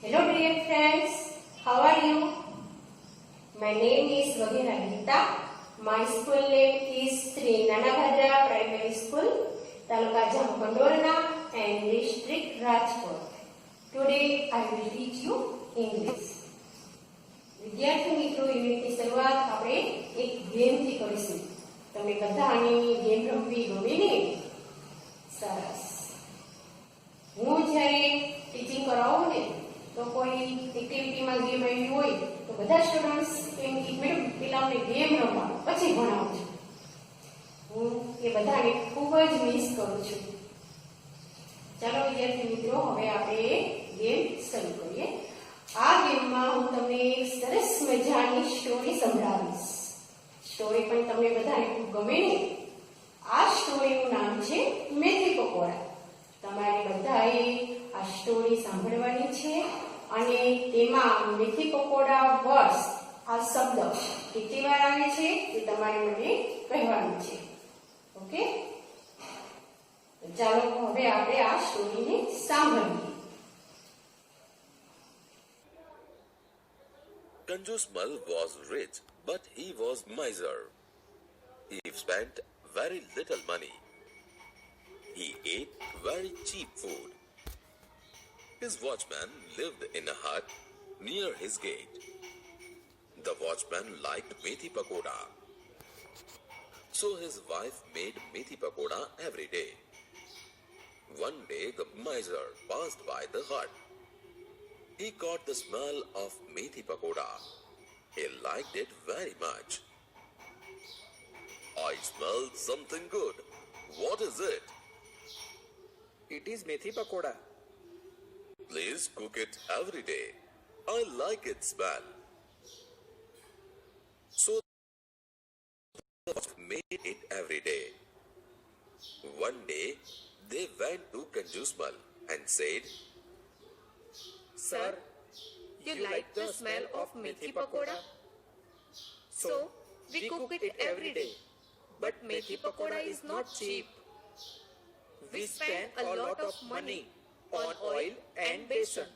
Hello dear friends, how are you? My name is Vagina Gita. My school name is Sri Nanabhadra Primary School, Taluka Jamkondolna and District Rajkot. Today I will teach you English. વિદ્યાર્થી મિત્રો યુનિટની શરૂઆત આપણે એક ગેમથી કરીશું. તમને બધાને game રમવી ગમે ને? સરસ. હું જ્યારે ટીચિંગ કરાવું ને તો કોઈ એક્ટિવિટીમાં ગેમ આવી હોય તો બધા સ્ટુડન્ટ્સ એમ કે મેડમ પેલા આપણે ગેમ રમવા પછી ભણાવું છું. હું એ બધાને ખૂબ જ મિસ કરું છું. ચાલો વિદ્યાર્થી મિત્રો હવે આપણે ગેમ શરૂ કરીએ. આ ગેમમાં હું તમને એક સરસ મજાની સ્ટોરી સંભળાવીશ. સ્ટોરી પણ તમને બધાને ખૂબ ગમે ને? આ સ્ટોરીનું નામ છે મેથી પકોડા. તમારે બધાએ આ સ્ટોરી સાંભળવાની છે અને તેમાં મેથી પકોડા વર્ડ્સ આ શબ્દ કેટલી વાર આવે છે એ તમારે મને કહેવાનું છે. ઓકે, તો ચાલો હવે આપણે આ સ્ટોરીને સાંભળીએ. Kanjus Mal was rich, but he was miser. He spent very little money. He ate very cheap food. His watchman lived in a hut near his gate. The watchman liked methi pakoda, so his wife made methi pakoda every day. One day the miser passed by the hut. He caught the smell of methi pakoda. He liked it very much. I smelled something good. What is it? It is methi pakoda. Please cook it every day. I like its smell. So they made it every day. One day they went to Kanjus Mal and said, Sir, you like the smell of methi pakoda? So, we cook it every day. But methi pakoda is not cheap. We spend a lot of money on oil and besan.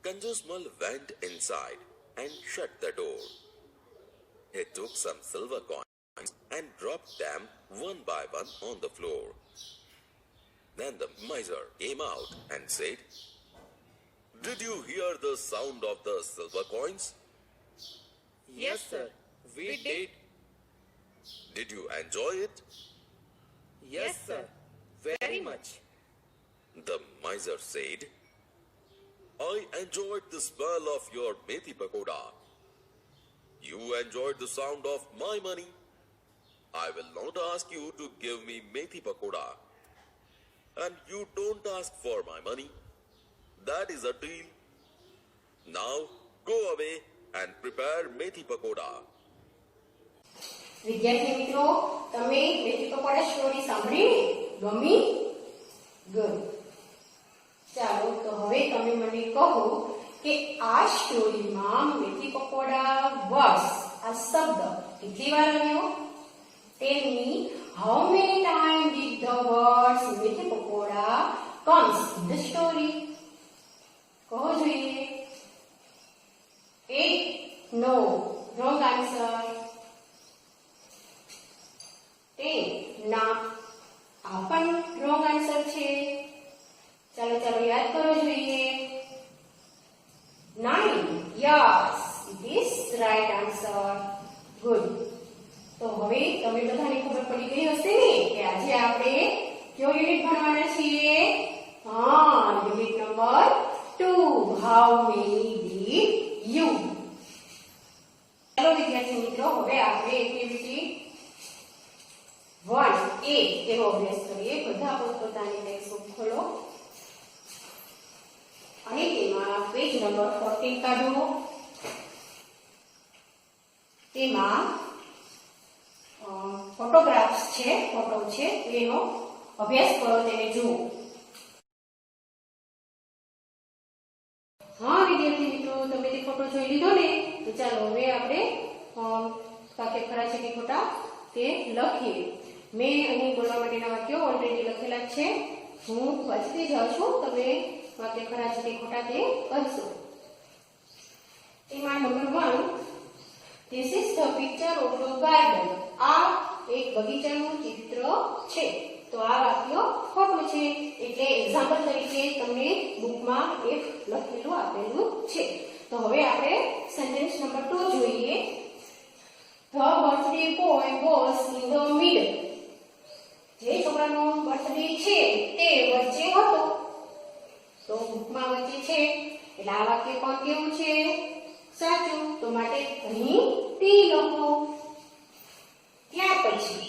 Kanjus Mal went inside and shut the door. He took some silver coins and dropped them one by one on the floor. Then the miser came out and said, "Did you hear the sound of the silver coins? Yes, sir, we did. Did you enjoy it?" Yes, sir, very much. The miser said, "I enjoyed the smell of your methi pakoda. You enjoyed the sound of my money. I will not ask you to give me methi pakoda. And you don't ask for my money. That is a deal. Now go away and prepare methi pakoda." વિદ્યાર્થી મિત્રો તમે મેથી pakoda story સાંભળી ગમી? Good. ચાલો તો હવે તમે મને કહો કે આ સ્ટોરીમાં મેથી પકોડા વર્ડ્સ આ શબ્દ કેટલી વાર આવ્યો? Tell me how many times did the words મેથી pakoda comes in the story? કહો જોઈએ. 8. No. Wrong answer. 10. ના. આ પણ wrong answer છે. ચાલો ચાલો યાદ કરો જોઈએ. 9. Yes. It is right answer. Good. તો હવે તમે બધાને ખબર પડી ગઈ હશે ને કે આજે આપણે કયો યુનિટ ભણવાના છીએ? Unit number 2. How many did you? ચાલો વિદ્યાર્થી મિત્રો હવે આપણે એક્ટિવિટી 1A એનો અભ્યાસ કરીએ. બધા પોતપોતાની ટેક્સ્ટબુક ખોલો અને તેમાં પેજ નંબર 14 કાઢો. તેમાં ફોટોગ્રાફ્સ છે, ફોટો છે, એનો અભ્યાસ કરો, તેને જુઓ. હા વિદ્યાર્થી મિત્રો તમે તે ફોટો જોઈ લીધો ને? તો ચાલો હવે આપણે વાક્ય ખરા છે કે ખોટા તે લખીએ. મેં અહીં બોલવા માટેના વાક્યો ઓલરેડી લખેલા છે. હું વાંચતી જાઉં છું, તમે વાક્ય ખરા છે કે ખોટા તે કહીશું. એમાં number 1, this is the picture of a garden. આ એક બગીચાનું ચિત્ર છે. તો આ વાક્ય ખોટું છે. એટલે એક્ઝામ્પલ તરીકે તમને બુકમાં એક લખેલું આપેલું છે. તો હવે આપણે સેન્ટેન્સ નંબર 2 જોઈએ. The birthday boy was in the middle. જે છોકરાનો બર્થડે છે તે વચ્ચે હતો. તો બુકમાં વચ્ચે છે એટલે આ વાક્ય પણ કેવું છે? સાચું. તો માટે અહીં ટી લખો. ત્યાર પછી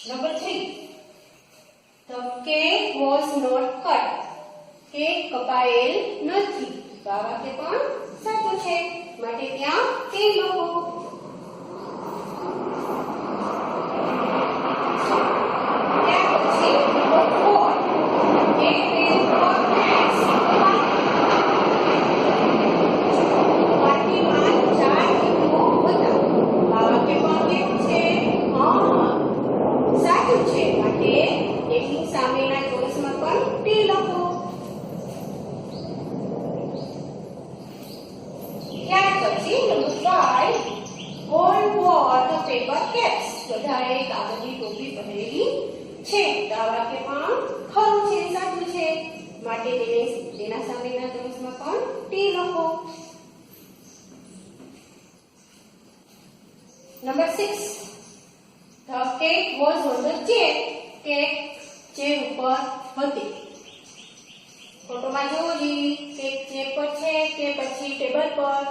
number 3, the cake was not cut. Cake કપાયેલ નથી. તો આ વાક્ય પણ સાચું છે. માટે ત્યાં ટી લખો. બધાએ કાગળની ટોપી પહેરેલી છે. તો આ વાક્ય પણ ખરું છે, સાચું છે. માટે તેના સામેના ચોઈસમાં પણ ટી લખો. Number 6, the cake was on the chair. Cake chair ઉપર હતી. ફોટોમાં જોઈ કેક ચેર પર છે કે પછી ટેબલ પર?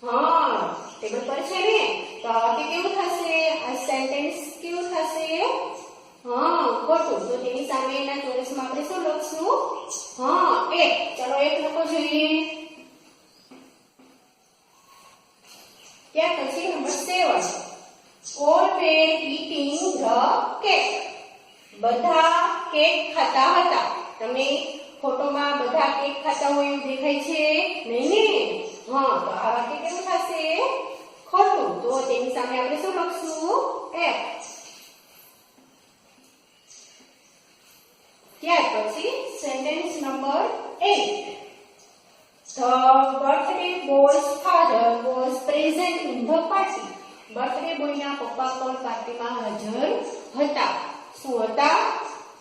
હા, ટેબલ પર છે ને. તો આ વાક્ય કેવું થશે? આ સેન્ટેન્સ કેવું થશે? હા, ખોટું. તો તેની સામેના ચોરસમાં આપણે શું લખશું? હા, 1. ચલો 1 લખો જોઈએ. ત્યાર પછી number 7, all were eating the cake. બધા કેક ખાતા હતા. તમે ફોટોમાં બધા કેક ખાતા હોય એવું દેખાય છે નહીં ને? હા, તો આ વાક્ય કેવું થશે? ખોટું. તો તેની સામે આપણે શું લખશું? F. ત્યાર પછી sentence number 8, the birthday boy's father was present in the party. Birthday બોયના પપ્પા પણ પાર્ટીમાં હાજર હતા. શું હતા?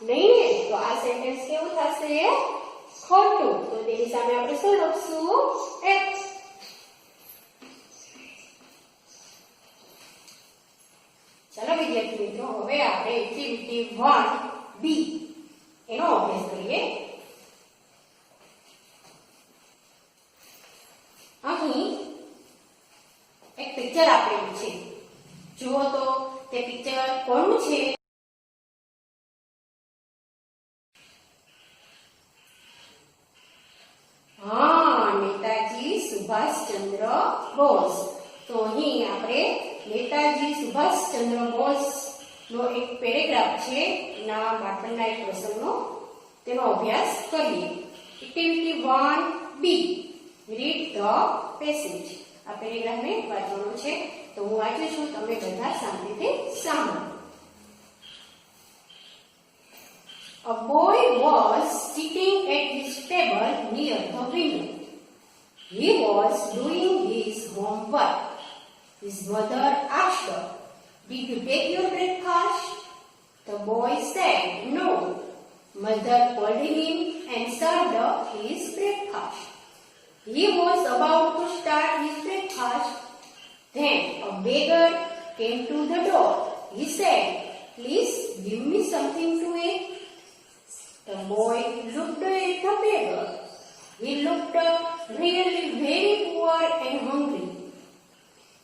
નહીં ને? તો આ સેન્ટેન્સ કેવું થશે? ખોટું. તો તેની સામે આપણે શું લખશું? F. ચાલો વિદ્યાર્થી મિત્રો, હવે આપણે એક્ટિવિટી 1B એનો અભ્યાસ કરીએ. અહીં એક પિક્ચર આપેલું છે. જુઓ તો તે પિક્ચર કોનું છે? હા, નેતાજી સુભાષચંદ્ર બોઝ. તો અહીં આપણે નેતાજી સુભાષચંદ્ર બોઝ નો એક પેરેગ્રાફ છે. એના બાળપણના એક પ્રસંગનો તેનો અભ્યાસ કરીએ. Activity 1B, read the passage. આ પેરેગ્રાફને વાંચવાનો છે. તો હું વાંચું છું, તમે બધા શાંતિથી સાંભળો. A boy was sitting at his table near the window. He was doing his homework. His mother asked her, "Did you take your breakfast?" The boy said no. Mother called him and served his breakfast. He was about to start his breakfast. Then a beggar came to the door. He said, "Please give me something to eat." The boy looked at the beggar. He looked really very poor and hungry.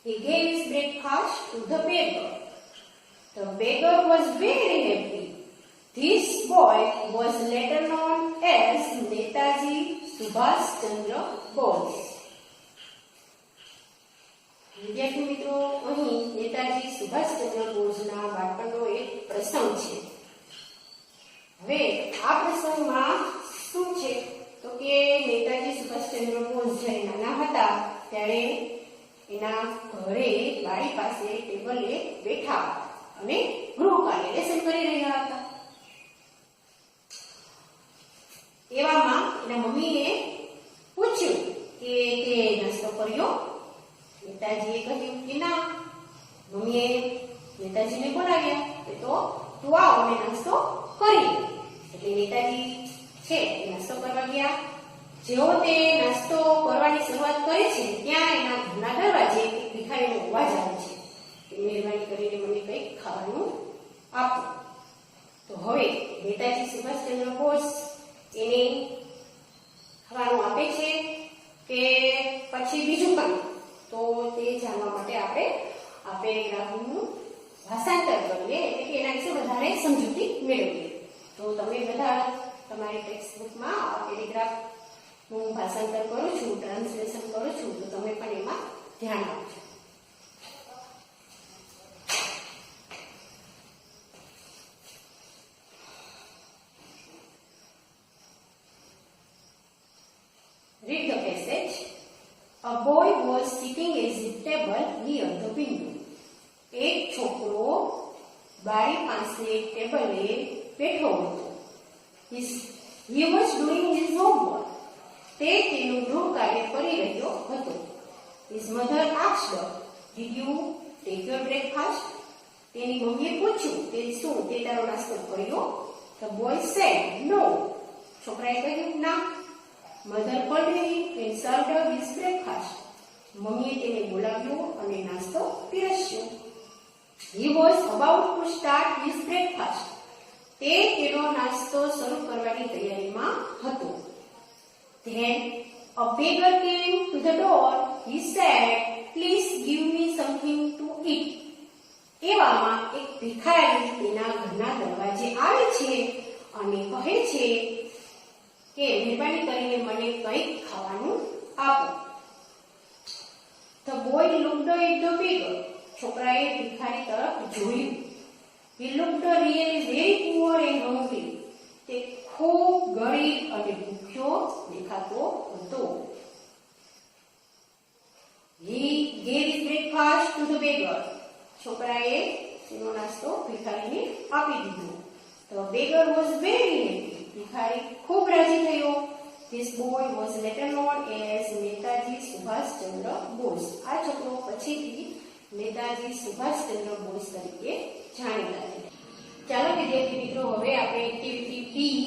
He gave his breakfast to the beggar. The beggar was very happy. This boy was later known as Netaji Subhash Chandra Bose. વિદ્યાર્થી મિત્રો, અહીં નેતાજી સુભાષચંદ્ર બોઝના બાળપણનો એક પ્રસંગ છે. હવે આ પ્રસંગમાં શું છે? તો કે નેતાજી સુભાષચંદ્ર બોઝ જ્યારે નાના હતા ત્યારે એના ઘરે વાડી પાસે ટેબલે બેઠા અને ગૃહ કાર્ય લેસન કરી રહ્યા હતા. એવામાં એના મમ્મીએ પૂછ્યું કે તે નાસ્તો કર્યો? નેતાજીએ કહ્યું કે ના. મમ્મીએ નેતાજીને બોલાવ્યા કે તો તું આવ અને નાસ્તો કરી. એટલે નેતાજી છે એ નાસ્તો કરવા ગયા. જેવો તે નાસ્તો કરવાની શરૂઆત કરે છે ત્યાં એના ઘરના દરવાજે એક ભિખારીનો અવાજ આવે છે કે મહેરબાની કરીને મને કંઈક ખાવાનું આપો. તો હવે નેતાજી સુભાષચંદ્ર બોઝ એને ખાવાનું આપે છે કે પછી બીજું કામ? તો તે જાણવા માટે આપણે આ પેરેગ્રાફનું ભાષાંતર કરીએ, એટલે કે એના વિશે વધારે સમજૂતી મેળવીએ. તો તમે બધા તમારી ટેક્સ્ટ બુકમાં આ પેરેગ્રાફનું ભાષાંતર કરું છું, ટ્રાન્સલેશન કરું છું, તો તમે પણ એમાં ધ્યાન આપજો. Read the passage. A boy was sitting at his table near the window. એક છોકરો બારી પાસે ટેબલે બેઠો હતો. He was doing his homework. તે તેનું ગૃહ કાર્ય કરી રહ્યો હતો. His mother asked, "Did you take your breakfast?" તેની મમ્મીએ પૂછ્યું કે શું તે તારો નાસ્તો કર્યો? The boy said, "No." છોકરાએ કહ્યું ના. Mother called him and served his breakfast. મમ્મીએ તેને બોલાવ્યો અને નાસ્તો પીરસ્યો. He was about to start his breakfast. તે તેનો નાસ્તો શરૂ કરવાની તૈયારીમાં હતો. Then a beggar came to the door. He said, "Please give me something to eat." એવામાં એક ભિખારી તેના ઘરના દરવાજે આવે છે અને કહે છે કે મહેરબાની કરીને મને કંઈક ખાવાનું આપો. The boy looked at the beggar. છોકરાએ ભિખારી તરફ જોયું. He looked really very poor and hungry. તે ખૂબ ગરીબ અને ભૂખ્યો દેખાતો હતો. He gave his breakfast to the beggar. છોકરાએ તેનો નાસ્તો ભિખારીને આપી દીધો. The beggar was very happy. ભિખારી ખૂબ રાજી થયો. This boy was later known as Netaji Subhashchandra Bose. આ છોકરો પછીથી નેતાજી સુભાષચંદ્ર બોઝ તરીકે જાણીતા થયા. ચાલો વિદ્યાર્થી મિત્રો, હવે આપણે એક્ટિવિટી બી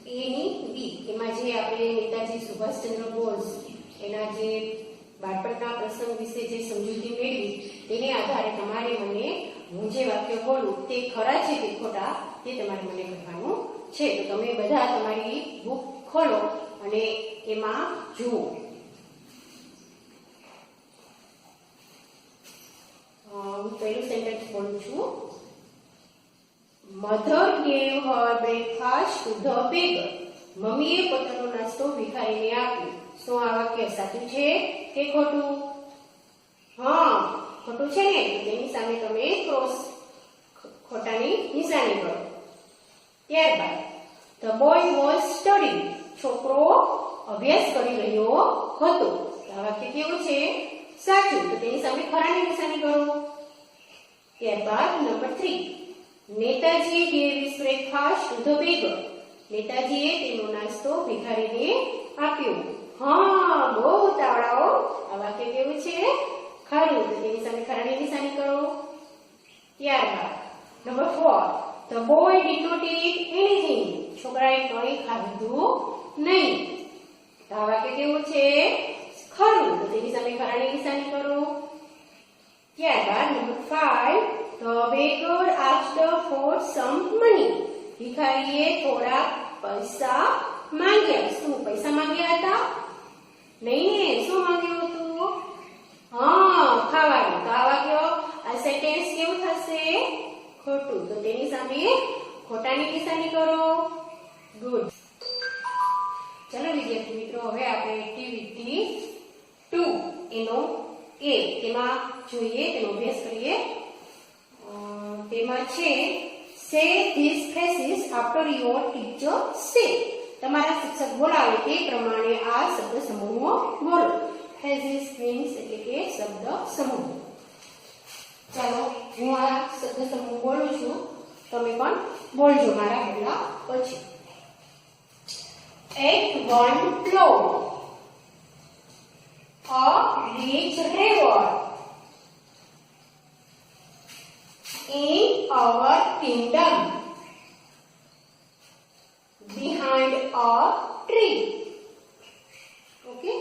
એની બી એમાં જે આપણે નેતાજી સુભાષચંદ્ર બોઝ એના જે બાળપણના પ્રસંગ વિશે જે સમજૂતી મેળવી તેને આધારે તમારે મને હું જે વાક્ય બોલું તે ખરા છે કે ખોટા તે તમારે મને કહેવાનું છે. તો તમે બધા તમારી બુક ખોલો અને એમાં જુઓ. હું પહેલું સેન્ટેન્સ બોલું છું. Mother gave her breakfast to the beggar. મમ્મીએ પોતાનો નાસ્તો ભિખારીને આપ્યો. શું આ વાક્ય સાચું છે કે ખોટું? હા, ખોટું છે ને. તેની સામે તમે ક્રોસ ખોટાની નિશાની કરો. ત્યારબાદ The boy was studying. છોકરો અભ્યાસ કરી રહ્યો હતો. આ વાક્ય કેવું છે? સાચું. તો તેની સામે ખરાની નિશાની કરો. ત્યારબાદ number 3. Netaji gave his breakfast to the beggar. નેતાજીએ તેનો નાસ્તો ભિખારીને આપ્યો. હા, બહુ ઉતાવળાઓ. આ વાક્ય કેવું છે? ખરું. તો તેની સામે ખરાની નિશાની કરો. ત્યારબાદ number 4. The boy did not eat anything. છોકરાએ કંઈ ખાધું નહીં. તો આ વાક્ય કેવું છે? ખરું. તો તેની સામે ખરાની નિશાની કરો. ત્યારબાદ number 5. The beggar asked for some money. ભિખારીએ થોડા પૈસા માંગ્યા. શું પૈસા માંગ્યા હતા? નહીં ને. શું માંગ્યું હતું? હા, ખાવાનું. તો આ વાક્ય આ સેન્ટેન્સ કેવું થશે? ખોટું. તો તેની સામે ખોટાની નિશાની કરો. ગુડ. ચલો વિદ્યાર્થી મિત્રો, હવે આપણે એક્ટિવિટી 2 એનો એ તેમાં જોઈએ, તેનો અભ્યાસ કરીએ. તેમાં છે say these phrases after your teacher say. તમારા શિક્ષક બોલાવે તે પ્રમાણે આ શબ્દ સમૂહો બોલો. ફ્રેઝીસ મીન્સ એટલે કે શબ્દ સમૂહ. ચાલો હું આ શબ્દ સમૂહ બોલું છું, તમે પણ બોલજો મારા બોલ્યા પછી. at one blow. A rich river in our kingdom behind a tree. Okay.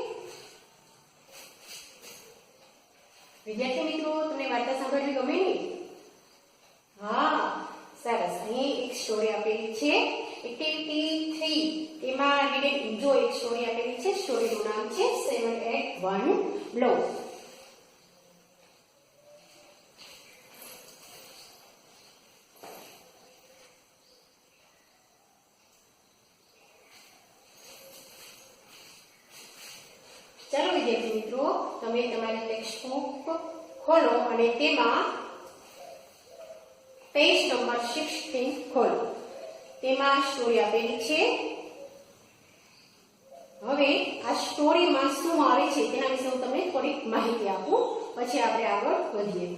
વિદ્યાર્થી મિત્રો, તમને વાર્તા સાંભળવી ગમે ને? હા, સરસ. અહીં એક સ્ટોરી આપેલી છે, એક્ટિવિટી 3. તેમાં રીડ એન્ડ એન્જોય એક સ્ટોરી આપેલી છે. સ્ટોરીનું નામ છે 7 at 1 blow. ચાલો વિદ્યાર્થી મિત્રો, તમે તમારી ટેક્સ્ટ બુક ખોલો અને તેમાં પેજ નંબર 16 ખોલો. તેમાં સ્ટોરી આપેલી છે. હવે આ સ્ટોરીમાં શું આવે છે તેના વિશે હું તમને થોડીક માહિતી આપું, પછી આપણે આગળ વધીએ.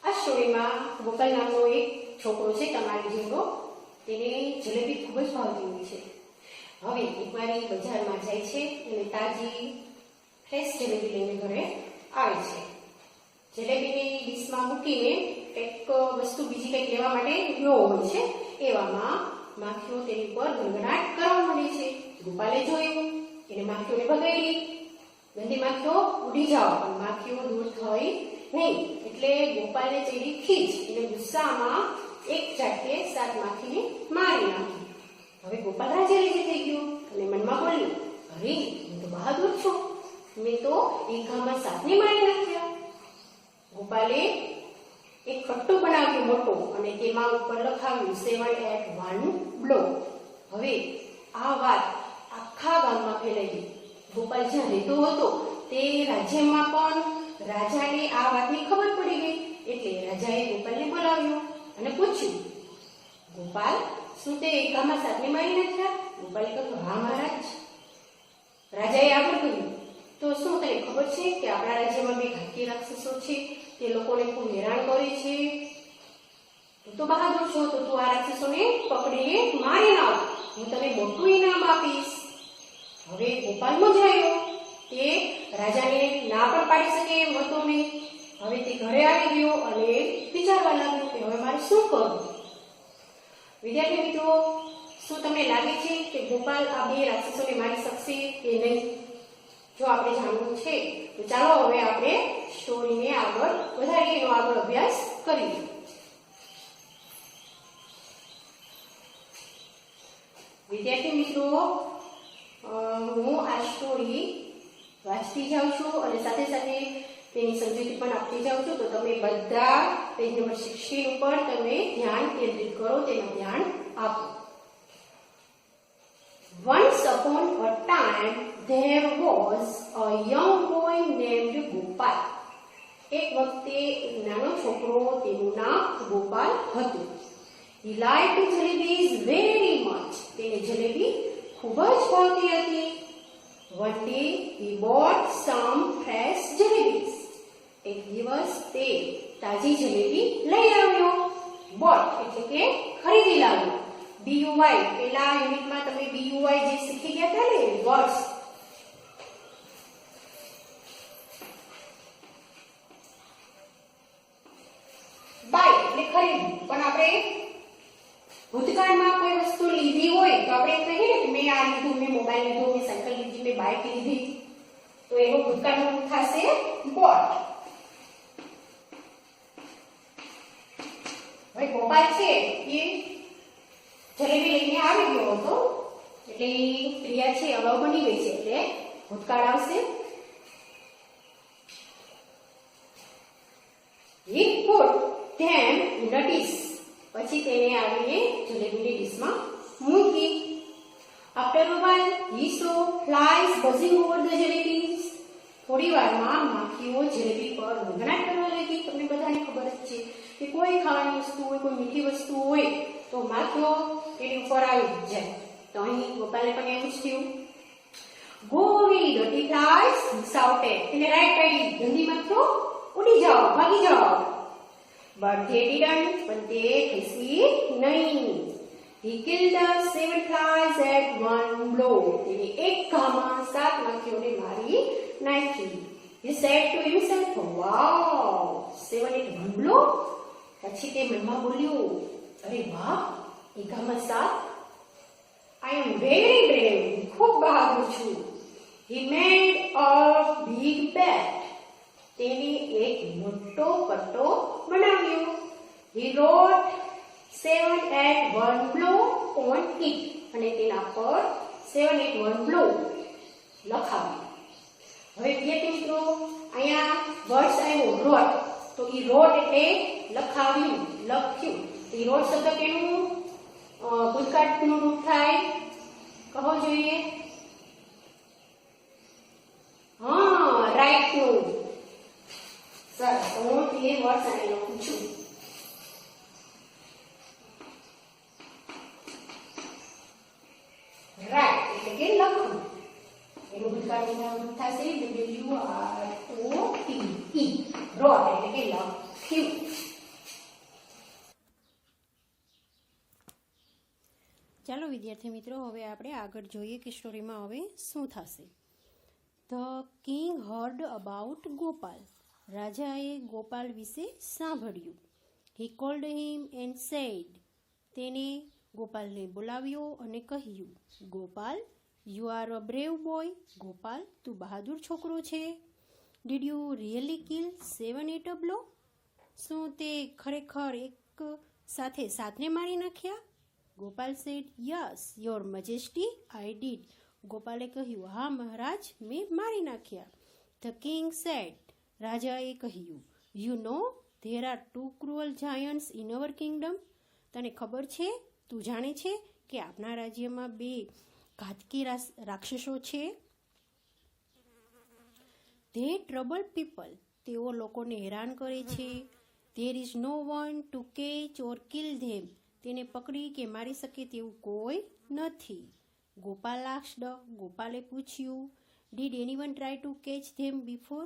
આ સ્ટોરીમાં ગોપાલ નામનો એક છોકરો છે, તમારી જેવો. તેને જલેબી ખૂબ જ ભાવતી હોય છે. હવે એકવાર એ બજારમાં જાય છે અને તાજી ફ્રેશ જલેબી લઈને ઘરે આવે છે. જલેબીની ડીશમાં મૂકીને એક વસ્તુ બીજી કંઈક લેવા માટે ગયો હોય છે. એવામાં માખીઓ તેની પર ગણગણાટ કરવા માંડે છે. ગોપાલે જોયું, એને માખીઓને ભગાડી. ગંદી માખીઓ ઉડી જાઓ, પણ માખીઓ દૂર થઈ નહીં. એટલે ગોપાલને ચડી ખીચ. એટલે ગુસ્સામાં એક ઝાટકે 7 માખીને મારી નાખી. હવે ગોપાલ રાજી થઈ ગયો અને મનમાં બોલ્યો, અરે હું તો બહાદુર છું, મેં તો એક ઘામાં 7ને મારી નાખ્યા. ગોપાલે એક કટ્ટો બનાવ્યો મોટો અને તેમાં ઉપર લખાવ્યું 7 at 1 blow. હવે આ વાત આખા ગામમાં ફેલાઈ ગઈ. ગોપાલ જ્યાં રહેતો હતો તે રાજ્યમાં પણ રાજાને આ વાતની ખબર પડી ગઈ. એટલે રાજાએ ગોપાલને બોલાવ્યો અને પૂછ્યું, ગોપાલ, શું તે એક ગામમાં 7ને મારી નાખ્યા? ગોપાલે કહ્યું, હા મહારાજ. રાજાએ આગળ કહ્યું, તો શું તને ખબર છે કે આપણા રાજ્યમાં 2 ઘાતી રાક્ષસો છે, તે લોકોને ખૂબ હેરાન કરે છે? તું તો બહાદુર છો, તો તું આ રાક્ષસોને પકડીને મારી નાખ, હું તને મોટું ઇનામ આપીશ. હવે ગોપાલ મૂંઝાયો. તે રાજાને ના પણ પાડી શકે એમ હતો નહીં. હવે તે ઘરે આવી ગયો અને વિચારવા લાગ્યો કે હવે મારે શું કરવું. વિદ્યાર્થી મિત્રો, શું તમને લાગે છે કે ગોપાલ આ 2 રાક્ષસોને મારી શકશે કે નહીં? જો આપણે જાણવું છે તો ચાલો હવે આપણે સ્ટોરીને આગળ વધારીએ, એનો આગળ અભ્યાસ કરીએ. વિદ્યાર્થી મિત્રો, હું આ સ્ટોરી વાંચતી જાઉં છું અને સાથે સાથે તેની સમજૂતી પણ આપતી જાઉં છું. તો તમે બધા પેજ નંબર 16 ઉપર તમે ધ્યાન કેન્દ્રિત કરો, તેમાં ધ્યાન આપો. Once upon a time there was a young boy named Gopal. એક વખતે એક નાનો છોકરો, તેનું નામ ગોપાલ હતું. He liked jalebis very much. તેને જલેબી ખૂબ જ ભાવતી હતી. One day he bought some fresh jalebis. એક દિવસ તે તાજી જલેબી લઈ આવ્યો. Bought એટલે કે ખરીદી લાવ્યો. BUY, પેલા યુનિટમાં તમે BUY જે શીખી ગયા હતા ને વર્ડ્સ, બાય એટલે ખરીદવું. પણ આપણે ભૂતકાળમાં કોઈ વસ્તુ લીધી હોય તો આપણે કહીએ ને કે મેં આ લીધું, મેં મોબાઈલ લીધો, મેં સાયકલ લીધી, મેં બાઇક લીધી, તો એનો ભૂતકાળનું થશે bought. હવે ગોપાલ છે એ જલેબી લઈને આવી ગયો હતો, એટલે એ ક્રિયા છે અગાઉ બની ગઈ છે, એટલે ભૂતકાળ આવશે. He put them in a dish. પછી તેને આવીને જલેબીની ડીશમાં મૂકી. After a while he saw flies buzzing over the jalebis. થોડી વારમાં માખીઓ જલેબી પર ગણગણાટ કરવા લાગી. તમને બધાને ખબર જ છે કે કોઈ ખાવાની વસ્તુ હોય, કોઈ મીઠી વસ્તુ હોય તો માખીઓ એની ઉપર આવી જાય. તો અહીં ગોપાલને પણ એવું જ થયું. Go away dirty flies, he shouted. એને રાઈટ પાડી, ગંદી માખીઓ ઉડી જાઓ, ભાગી જાઓ. But they didn't. પણ તે ખસી નહીં. He killed the 7 flies at one blow. તેને એક ઘામાં 7 મક્ખીઓને મારી નાખી. He said to himself, wow, 7 at one blow. પછી તે મનમાં બોલ્યો, અરે વાહ, એક ઘામાં 7. I am very brave. ખૂબ બહાદુર છું. He made a big bed. તેને એક મોટો પટ્ટો બનાવ્યો. He wrote 7 at one blow on it. અને તેના પર 7 at one blow લખાવ્યું. હવે વિદ્યાર્થી મિત્રો અહીંયા વર્ડ્સ આવ્યો રોટ. તો ઈ રોટ એટલે લખાવ્યું, લખ્યું. તો ઈ રોટ શબ્દ કેનું ભૂતકાળનું રૂપ થાય? કહો જોઈએ. હા, રાઈટ નું. સરસ. તો હું એ વર્ડ્સ અહીં લખું છું. રાઈટ એટલે કે લખવું. એનું ભૂતકાળનું રૂપ થશે WROTE. રોટ એટલે કે લખ્યું. ચાલો વિદ્યાર્થી મિત્રો, હવે આપણે આગળ જોઈએ કે સ્ટોરીમાં હવે શું થશે. The king hard about Gopal. રાજાએ ગોપાલ વિશે સાંભળ્યું. હી કોલ્ડ હિમ એન્ડ સેડ. તેને ગોપાલને બોલાવ્યો અને કહ્યું, Gopal, you are a brave boy. Gopal, તું બહાદુર છોકરો છે. Did you really kill 7 at a blow? શું તે ખરેખર એક સાથે 7ને મારી નાખ્યા? Gopal said, yes your majesty, I did. ગોપાલે કહ્યું, હા મહારાજ, મેં મારી નાખ્યા. The king said. રાજાએ કહ્યું, you know there are 2 cruel giants in our kingdom. તને ખબર છે, તું જાણે છે કે આપણા રાજ્યમાં 2 ઘાતકી રાક્ષસો છે. They trouble people. તેઓ લોકોને હેરાન કરે છે. There is no one to catch or kill them. તેને પકડી કે મારી શકે તેવું કોઈ નથી. ગોપાલ આસ્ક્ડ. ગોપાલે પૂછ્યું, did anyone try to catch them before?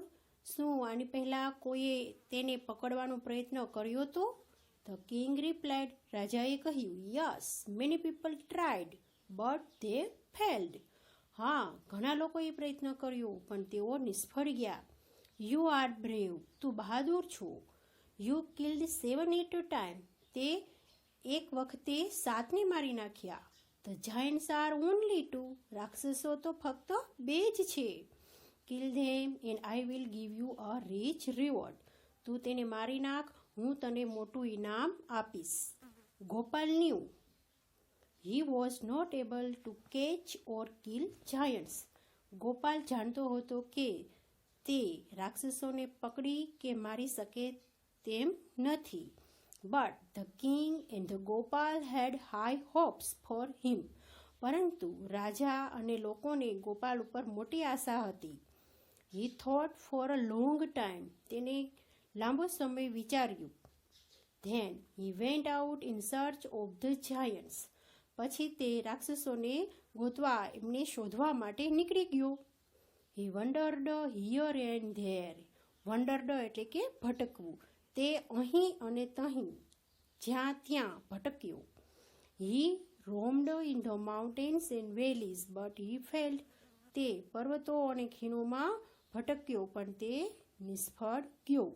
શું આની પહેલાં કોઈએ તેને પકડવાનો પ્રયત્ન કર્યો તો? The king replied. રાજાએ કહ્યું, yes many people tried but they failed. હા, ઘણા લોકોએ પ્રયત્ન કર્યો પણ તેઓ નિષ્ફળ ગયા. You are brave. તું બહાદુર છો. You killed 7 at a time. તે એક વખતે 7ને મારી નાખ્યા. The Giants R only 2. રાક્ષસો તો ફક્ત 2 જ છે. Kill them and I will give you a rich reward. તું તેને મારી નાખ, હું તને મોટું ઇનામ આપીશ. Gopal knew he was not able to catch or kill giants. Gopal જાણતો હતો કે તે રાક્ષસોને પકડી કે મારી શકે તેમ નથી. But the king and the Gopal had high hopes for him. પરંતુ રાજા અને લોકોને ગોપાલ ઉપર મોટી આશા હતી. He thought for a long time. તેને લાંબો સમય વિચાર્યું. Then he went out in search of the giants. પછી તે રાક્ષસોને ગોતવા, એમને શોધવા માટે નીકળી ગયો. He wandered here and there. Wandered એટલે કે ભટકવું. તે અહીં અને તહીં, જ્યાં ત્યાં ભટક્યો. He roamed in the mountains and valleys, but he failed. તે પર્વતો અને ખીણોમાં ભટક્યો પણ તે નિષ્ફળ ગયો.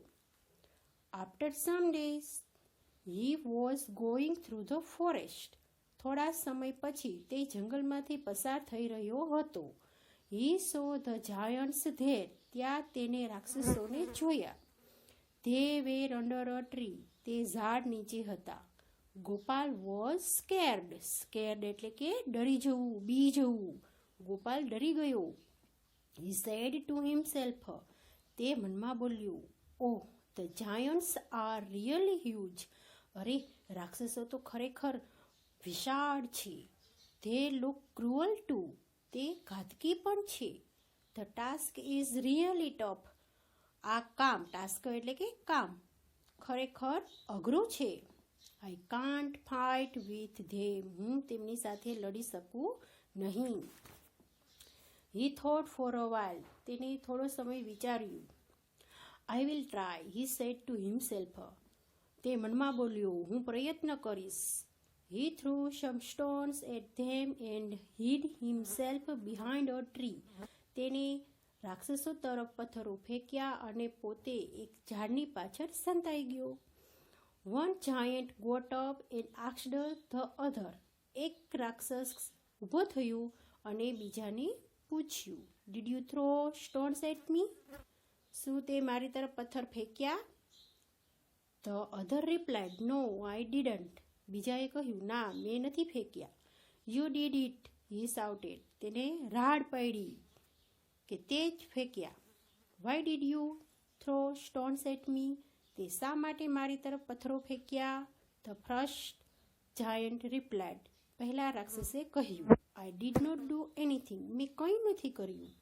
After some days, he was going through the forest. થોડા સમય પછી તે જંગલમાંથી પસાર થઈ રહ્યો હતો. He saw the giants there. ત્યાં તેને રાક્ષસોને જોયા. They were under a tree. તે ઝાડ નીચે હતા. Gopal was scared. Scared એટલે કે ડરી જવું, બી જવું. ગોપાલ ડરી ગયો. He said to himself. તે મનમાં બોલ્યું, ઓહ, the giants are really huge. અરે, રાક્ષસો તો ખરેખર વિશાળ છે. They look cruel too. તે ઘાતકી પણ છે. The task is really tough. આ કામ, ટાસ્ક એટલે કે કામ, ખરેખર અઘરું છે. I can't fight with them. હું તેમની સાથે લડી શકું નહીં. He thought for a while. તેને થોડો સમય વિચાર્યું. I will try, he said to himself. તે મનમાં બોલ્યો, હું પ્રયત્ન કરીશ. He threw some stones at them and hid himself behind a tree. તેને રાક્ષસો તરફ પથ્થરો ફેંક્યા અને પોતે એક ઝાડની પાછળ સંતાઈ ગયો. One giant got up and asked the other. એક રાક્ષસ ઊભો થયો અને બીજાને પૂછ્યું, Did you throw stones at me? શું તે મારી તરફ પથ્થર ફેંક્યા? The other replied, No, I didn't. બીજાએ કહ્યું, ના, મેં નથી ફેંક્યા. You did it, he shouted. તેને રાડ પડી કે તે જ ફેંક્યા. Why did you throw stones at me? તે શા માટે મારી તરફ પથ્થરો ફેંક્યા? The first giant replied. પહેલા રાક્ષસે કહ્યું, I did not do anything. મેં કંઈ નથી કર્યું.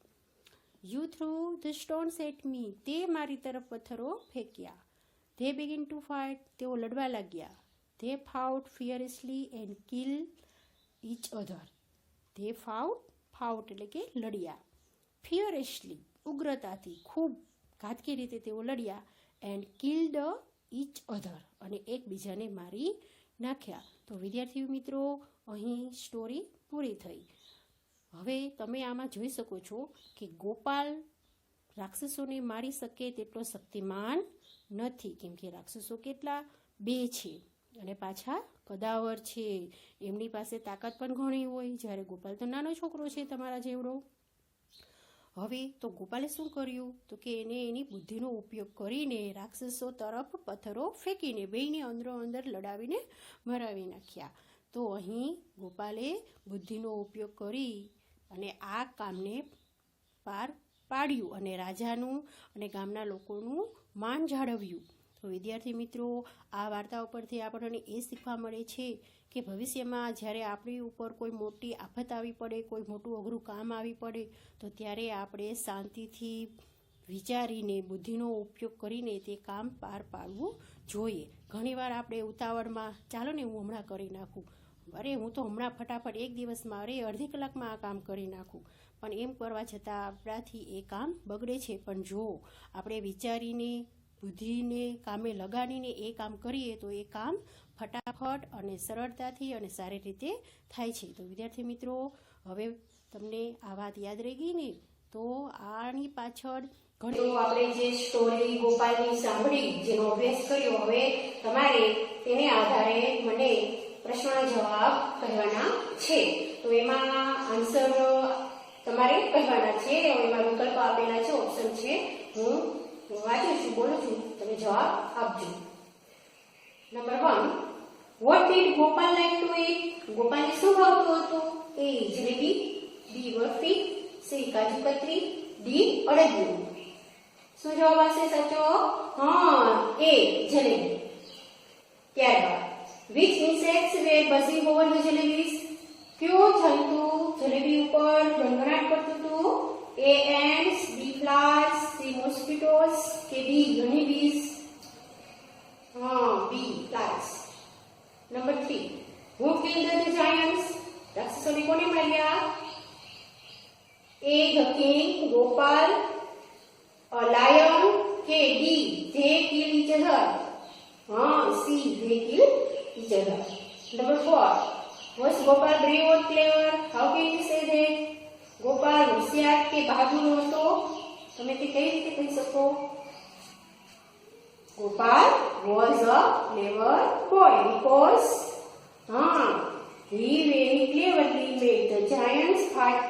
You threw the stones at me. તે મારી તરફ પથ્થરો ફેંક્યા. They began to fight. તેઓ લડવા લાગ્યા. They fought fiercely and killed each other. They fought એટલે કે લડ્યા. Fiercely ઉગ્રતાથી ખૂબ ઘાતકી રીતે તેઓ લડ્યા. And killed each other અને એકબીજાને મારી નાખ્યા. તો વિદ્યાર્થી મિત્રો, અહીં સ્ટોરી પૂરી થઈ. હવે તમે આમાં જોઈ શકો છો કે ગોપાલ રાક્ષસોને મારી શકે તેટલો શક્તિમાન નથી, કેમ કે રાક્ષસો કેટલા? 2 છે અને પાછા કદાવર છે. એમની પાસે તાકાત પણ ઘણી હોય, જ્યારે ગોપાલ તો નાનો છોકરો છે તમારા જેવડો. હવે તો ગોપાલે શું કર્યું? તો કે એને એની બુદ્ધિનો ઉપયોગ કરીને રાક્ષસો તરફ પથ્થરો ફેંકીને બેયને અંદરો અંદર લડાવીને મરાવી નાખ્યા. તો અહીં ગોપાલે બુદ્ધિનો ઉપયોગ કરી અને આ કામને પાર પાડ્યું અને રાજાનું અને ગામના લોકોનું માન જાળવ્યું. તો વિદ્યાર્થી મિત્રો, આ વાર્તા ઉપરથી આપણને એ શીખવા મળે છે કે ભવિષ્યમાં જ્યારે આપણી ઉપર કોઈ મોટી આફત આવી પડે, કોઈ મોટું અઘરું કામ આવી પડે, તો ત્યારે આપણે શાંતિથી વિચારીને બુદ્ધિનો ઉપયોગ કરીને તે કામ પાર પાડવું જોઈએ. ઘણીવાર આપણે ઉતાવળમાં, ચાલો ને હું હમણાં કરી નાખું, અરે હું તો હમણાં ફટાફટ એક દિવસમાં, અરે અડધી કલાકમાં આ કામ કરી નાખું, પણ એમ કરવા છતાં આપણાથી એ કામ બગડે છે. પણ જો આપણે વિચારીને બુદ્ધિને કામે લગાડીને એ કામ કરીએ તો એ કામ ફટાફટ અને સરળતાથી અને સારી રીતે થાય છે. તો વિદ્યાર્થી મિત્રો, હવે તમને આ વાત યાદ રહી ગઈ ને? તો આની પાછળ તો આપણે જે સ્ટોરી ગોપાલની સાંભળી, જેનો અભ્યાસ કર્યો, હવે તમારે તેને આધારે મને પ્રશ્નના જવાબ કહેવાના છે. તો એમાં આન્સર તમારે કહેવાના છે. એમાં વિકલ્પ આપેલા છે, ઓપ્શન છે. હું વાંચું છું, બોલું છું, તમે જવાબ આપજો. Number 1, what did Gopal like to eat? ગોપાલને શું ભાવતું હતું? A, jalebi, B, barfi, C, kaju katri, D, અડદિયું. શું જવાબ આવશે સાચો? હા, A, જલેબી. ત્યારબાદ, which insects were buzzing over the jalebies? કયો જંતુ જલેબી ઉપર ગણગણાટ કરતું હતું? A, ants, B, flies, C, mosquitoes, કે D, honey bees? B, flies. Number 3, who killed the giants? રાક્ષસોને કોને માર્યા? A, the king, Gopal, a lion, કે D, they kill each other? C, they kill each other. Number 4, was Gopal brave or clever? How can you say that? Gopal હોશિયાર કે બહાદુર હતો? તમે તે કઈ રીતે કહી શકો? Gopal was a clever boy because he very cleverly made the giants fight,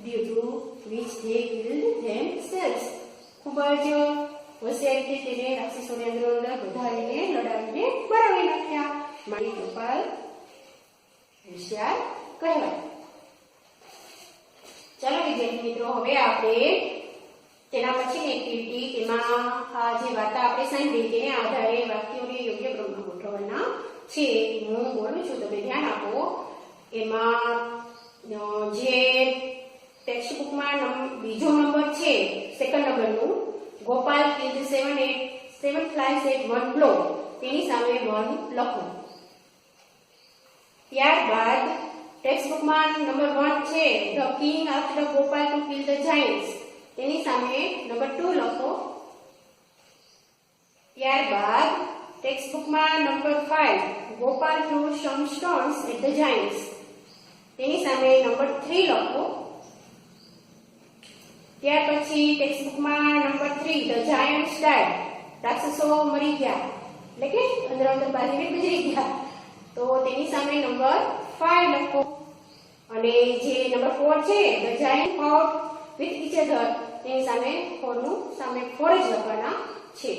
due to which they killed themselves. ખૂબ જ હોશિયાર રીતે તેને રાક્ષસોને અંદર વધારીને લડાવીને મરાવી નાખ્યા. માટે ગોપાલ હોશિયાર કહેવાય. ચાલો વિદ્યાર્થી મિત્રો, હવે આપણે તેના પછીની એક્ટિવિટી, તેમાં આ જે વાર્તા આપણે સાંભળી તેને આધારે વાક્યોને યોગ્ય ક્રમમાં ગોઠવવાના છે. હું બોલું છું, તમે ધ્યાન આપો. એમાં જે ટેક્સ્ટ બુકમાં બીજો નંબર છે, સેકન્ડ નંબરનું, Gopal killed 7 flies at one blow, તેની સામે 1 લખો. ત્યારબાદ ટેક્સ્ટ બુકમાં નંબર 1 છે, the king asked Gopal to kill the giants, તેની સામે નંબર 2 લખો. ત્યારબાદ ટેક્સ્ટબુકમાં number 5 Gopal threw some stones at the giants, તેની સામે નંબર 3 લખો. ત્યાર પછી ટેક્સ્ટબુકમાં નંબર 3 ધ જાયન્ટ્સ ડાઇડ, રાક્ષસો મરી ગયા એટલે કે અંદર બાજીને ગુજરી ગયા, તો તેની સામે નંબર 5 લખો. અને જે નંબર 4 છે the giant ફાઉટ with each other, તેની સામે 4 નું સામે 4 જ લખવાના છે.